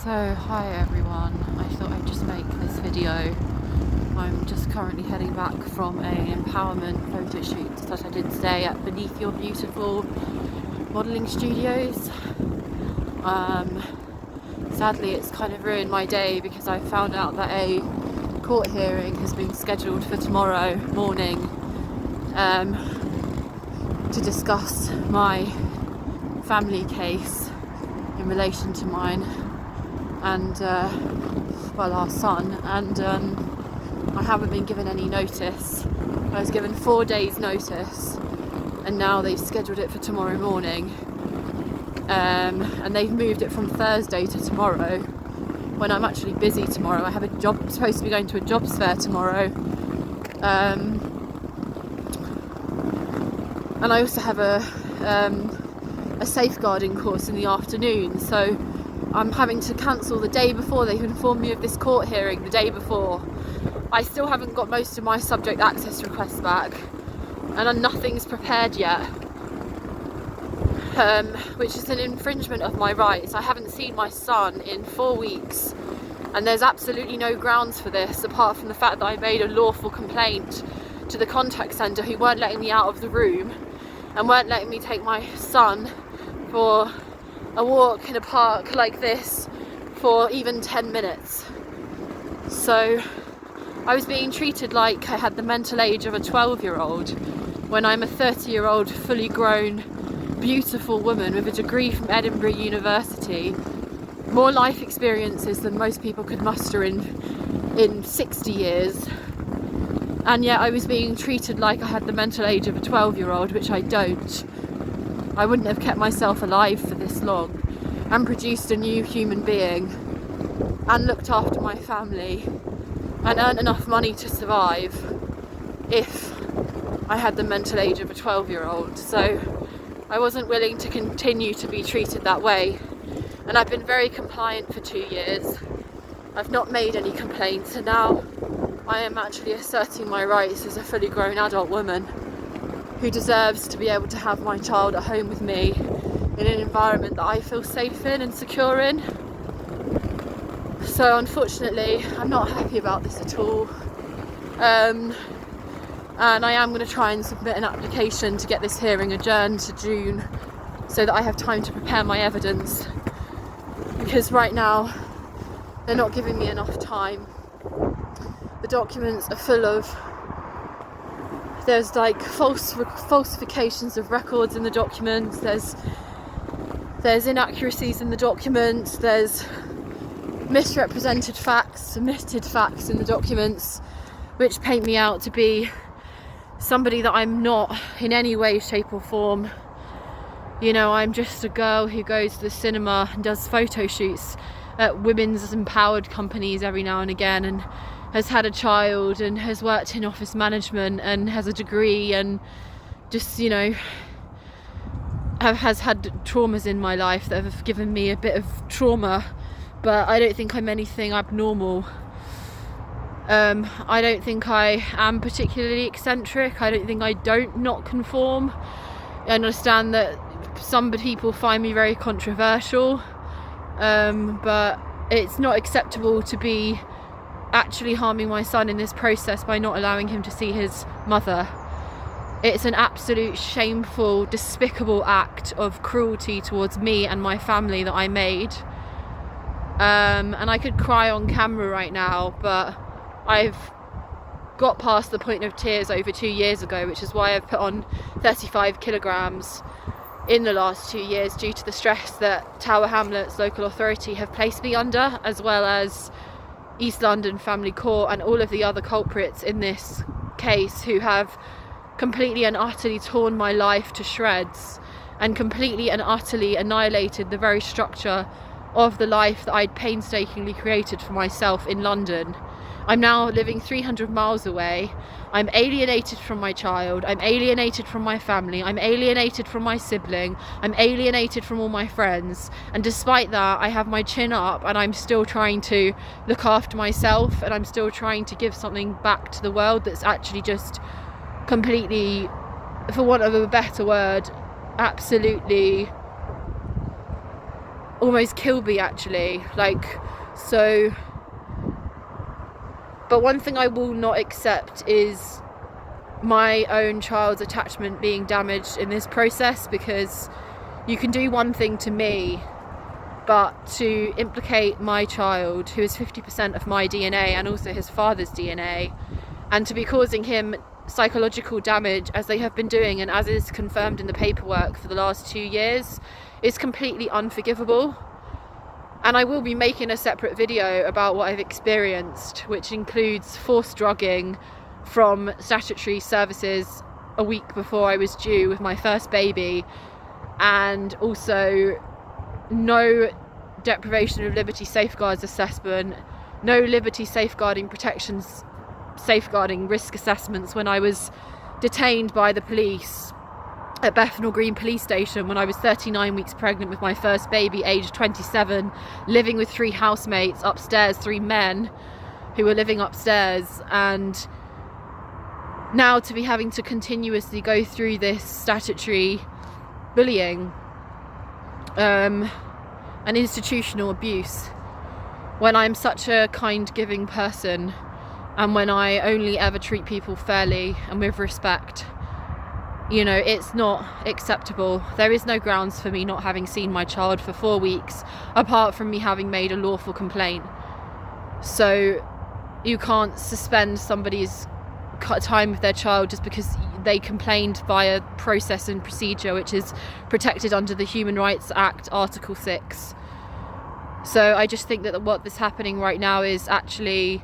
So hi everyone, I thought I'd just make this video. I'm just currently heading back from an empowerment photo shoot that I did today at Beneath Your Beautiful modelling studios. Sadly it's kind of ruined my day because I found out that a court hearing has been scheduled for tomorrow morning to discuss my family case in relation to mine and our son, and I haven't been given any notice. I was given 4 days notice and now they've scheduled it for tomorrow morning, and they've moved it from Thursday to tomorrow when I'm actually busy tomorrow. I have a job, supposed to be going to a jobs fair tomorrow, and I also have a safeguarding course in the afternoon, so I'm having to cancel the day before. They've informed me of this court hearing the day before. I still haven't got most of my subject access requests back, and nothing's prepared yet, which is an infringement of my rights. I haven't seen my son in 4 weeks, and there's absolutely no grounds for this apart from the fact that I made a lawful complaint to the contact centre, who weren't letting me out of the room and weren't letting me take my son for a walk in a park like this for even 10 minutes. So I was being treated like I had the mental age of a 12-year-old when I'm a 30-year-old fully grown beautiful woman with a degree from Edinburgh University, more life experiences than most people could muster in 60 years, and yet I was being treated like I had the mental age of a 12-year-old, which I don't. I wouldn't have kept myself alive for this long and produced a new human being and looked after my family and earned enough money to survive if I had the mental age of a 12-year-old. So I wasn't willing to continue to be treated that way, and I've been very compliant for 2 years. I've not made any complaints, and now I am actually asserting my rights as a fully grown adult woman who deserves to be able to have my child at home with me in an environment that I feel safe in and secure in. So unfortunately I'm not happy about this at all, and I am going to try and submit an application to get this hearing adjourned to June so that I have time to prepare my evidence, because right now they're not giving me enough time. The documents are full of, there's like falsifications of records in the documents, there's inaccuracies in the documents, there's misrepresented facts, submitted facts in the documents, which paint me out to be somebody that I'm not in any way, shape or form. You know, I'm just a girl who goes to the cinema and does photo shoots at women's empowered companies every now and again, and has had a child and has worked in office management and has a degree, and just, you know, has had traumas in my life that have given me a bit of trauma, but I don't think I'm anything abnormal. I don't think I am particularly eccentric. I don't think I don't not conform. I understand that some people find me very controversial, but it's not acceptable to be actually harming my son in this process by not allowing him to see his mother. It's an absolute shameful, despicable act of cruelty towards me and my family that I made, and I could cry on camera right now, but I've got past the point of tears over 2 years ago, which is why I've put on 35 kilograms in the last 2 years due to the stress that Tower Hamlets local authority have placed me under, as well as East London Family Court and all of the other culprits in this case who have completely and utterly torn my life to shreds and completely and utterly annihilated the very structure of the life that I'd painstakingly created for myself in London. I'm now living 300 miles away. I'm alienated from my child, I'm alienated from my family, I'm alienated from my sibling, I'm alienated from all my friends, and despite that I have my chin up and I'm still trying to look after myself, and I'm still trying to give something back to the world that's actually just completely, for want of a better word, absolutely almost kill me, actually. Like, so, but one thing I will not accept is my own child's attachment being damaged in this process, because you can do one thing to me, but to implicate my child, who is 50% of my DNA and also his father's DNA, and to be causing him psychological damage as they have been doing and as is confirmed in the paperwork for the last 2 years, is completely unforgivable. And I will be making a separate video about what I've experienced, which includes forced drugging from statutory services a week before I was due with my first baby, and also no deprivation of liberty safeguards assessment, no liberty safeguarding protections, safeguarding risk assessments when I was detained by the police at Bethnal Green police station when I was 39 weeks pregnant with my first baby, aged 27, living with 3 housemates upstairs, 3 men who were living upstairs, and now to be having to continuously go through this statutory bullying and institutional abuse when I'm such a kind, giving person, and when I only ever treat people fairly and with respect. You know, it's not acceptable. There is no grounds for me not having seen my child for 4 weeks, apart from me having made a lawful complaint. So you can't suspend somebody's time with their child just because they complained via process and procedure, which is protected under the Human Rights Act, Article 6. So I just think that what is happening right now is actually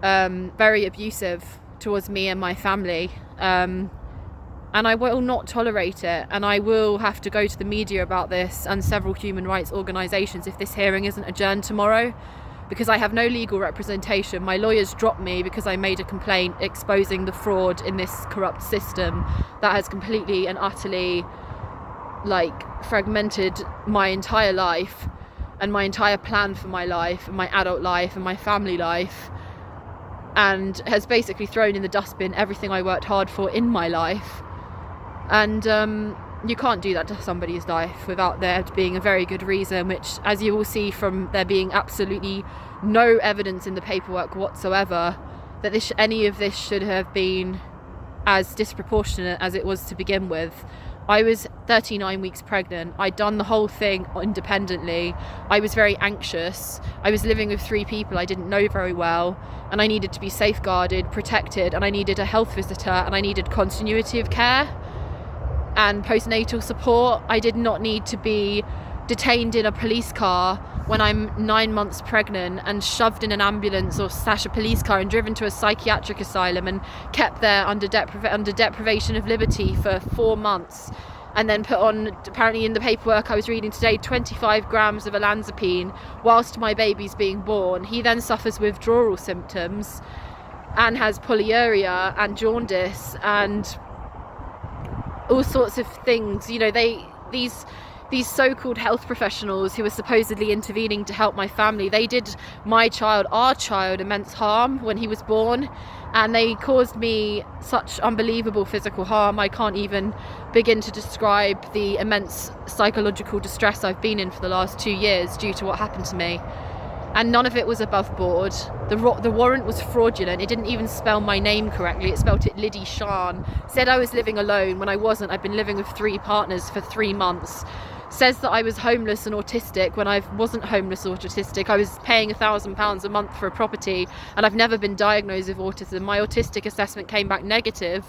very abusive towards me and my family. And I will not tolerate it, and I will have to go to the media about this and several human rights organisations if this hearing isn't adjourned tomorrow, because I have no legal representation. My lawyers dropped me because I made a complaint exposing the fraud in this corrupt system that has completely and utterly fragmented my entire life and my entire plan for my life and my adult life and my family life, and has basically thrown in the dustbin everything I worked hard for in my life. And you can't do that to somebody's life without there being a very good reason, which, as you will see from there being absolutely no evidence in the paperwork whatsoever that any of this should have been as disproportionate as it was to begin with. I was 39 weeks pregnant. I'd done the whole thing independently. I was very anxious. I was living with 3 people I didn't know very well, and I needed to be safeguarded, protected, and I needed a health visitor, and I needed continuity of care and postnatal support. I did not need to be detained in a police car when I'm 9 months pregnant and shoved in an ambulance or slash a police car and driven to a psychiatric asylum and kept there under deprivation of liberty for 4 months, and then put on, apparently in the paperwork I was reading today, 25 grams of olanzapine whilst my baby's being born. He then suffers withdrawal symptoms and has polyuria and jaundice and all sorts of things. You know, these so-called health professionals who were supposedly intervening to help my family, they did our child immense harm when he was born, and they caused me such unbelievable physical harm. I can't even begin to describe the immense psychological distress I've been in for the last 2 years due to what happened to me. And none of it was above board. The warrant was fraudulent. It didn't even spell my name correctly. It spelt it Liddy Shan. Said I was living alone when I wasn't. I'd been living with 3 partners for 3 months. Says that I was homeless and autistic when I wasn't homeless or autistic. I was paying £1,000 a month for a property, and I've never been diagnosed with autism. My autistic assessment came back negative.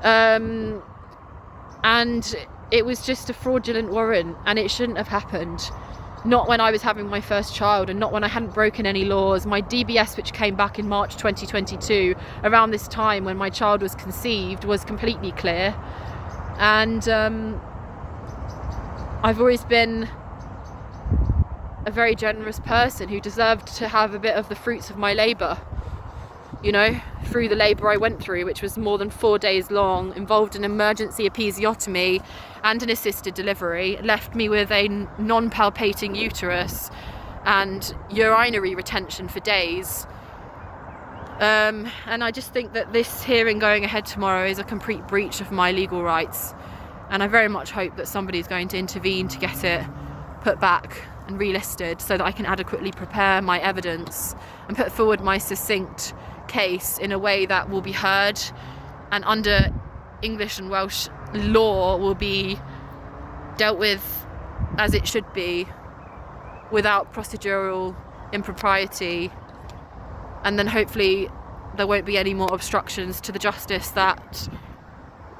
And it was just a fraudulent warrant, and it shouldn't have happened. Not when I was having my first child, and not when I hadn't broken any laws. My DBS, which came back in March 2022, around this time when my child was conceived, was completely clear. And I've always been a very generous person who deserved to have a bit of the fruits of my labour, you know, through the labour I went through, which was more than 4 days long, involved an emergency episiotomy and an assisted delivery, left me with a non-palpating uterus and urinary retention for days. And I just think that this hearing going ahead tomorrow is a complete breach of my legal rights, and I very much hope that somebody's going to intervene to get it put back and relisted so that I can adequately prepare my evidence and put forward my succinct case in a way that will be heard and under English and Welsh law will be dealt with as it should be, without procedural impropriety, and then hopefully there won't be any more obstructions to the justice that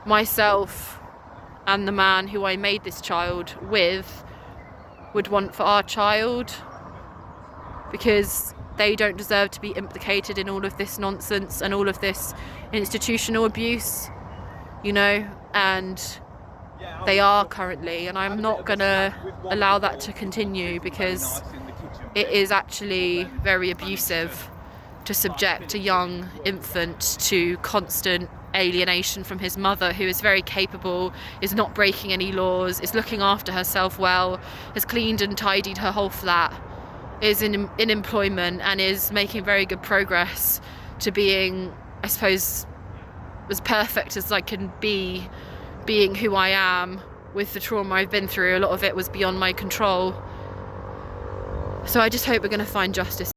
myself and the man who I made this child with would want for our child, because they don't deserve to be implicated in all of this nonsense and all of this institutional abuse, you know, and they are currently, and I'm not gonna allow that to continue, because it is actually very abusive to subject a young infant to constant alienation from his mother, who is very capable, is not breaking any laws, is looking after herself well, has cleaned and tidied her whole flat, is in employment, and is making very good progress to being, I suppose, as perfect as I can be, being who I am with the trauma I've been through. A lot of it was beyond my control. So I just hope we're going to find justice.